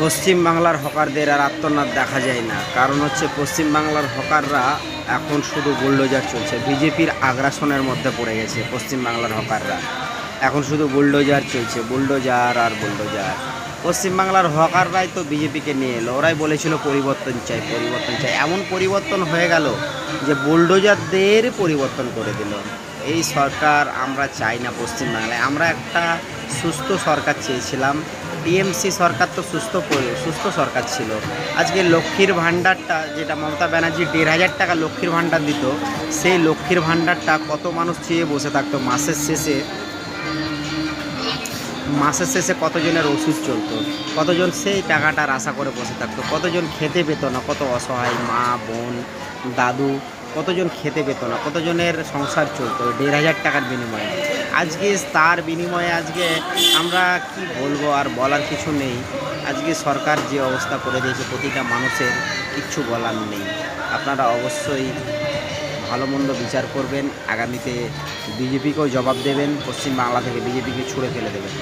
পশ্চিম বাংলার হকারদের আর আত্মনাদ দেখা যায় না, কারণ হচ্ছে পশ্চিম বাংলার হকাররা এখন শুধু বুলডোজার চলছে। বিজেপির আগ্রাসনের মধ্যে পড়ে গেছে পশ্চিম বাংলার হকাররা, এখন শুধু বুলডোজার চলছে, বুলডোজার আর বুলডোজার। পশ্চিম বাংলার হকাররাই তো বিজেপিকে নিয়ে এলো, ওরাই বলেছিল পরিবর্তন চাই, পরিবর্তন চাই। এমন পরিবর্তন হয়ে গেল যে বুলডোজারদের পরিবর্তন করে দিল। এই সরকার আমরা চাই না পশ্চিম বাংলায়। আমরা একটা সুস্থ সরকার চেয়েছিলাম। টিএমসি সরকার তো সুস্থ সরকার ছিল। আজকে লক্ষ্মীর ভাণ্ডারটা, যেটা মমতা ব্যানার্জি ১,৫০০ টাকা লক্ষ্মীর ভাণ্ডার দিত, সেই লক্ষ্মীর ভাণ্ডারটা কত মানুষ চেয়ে বসে থাকতো। মাসের শেষে কতজনের ওষুধ চলতো, কতজন সেই টাকাটার আশা করে বসে থাকতো, কতজন খেতে পেত না, কত অসহায় মা বোন দাদু কতজন খেতে পেত না, কতজনের সংসার চলতো ১,৫০০ টাকার বিনিময়ে। আজকে তার বিনিময়ে আজকে আমরা কি বলবো, আর বলার কিছু নেই। আজকে সরকার যে অবস্থা করে দিয়েছে, প্রতিটা মানুষের কিচ্ছু বলার নেই। আপনারা অবশ্যই ভালো মন্দ বিচার করবেন, আগামীতে বিজেপিকেও জবাব দেবেন, পশ্চিম বাংলা থেকে বিজেপিকে ছুঁড়ে ফেলে দেবেন।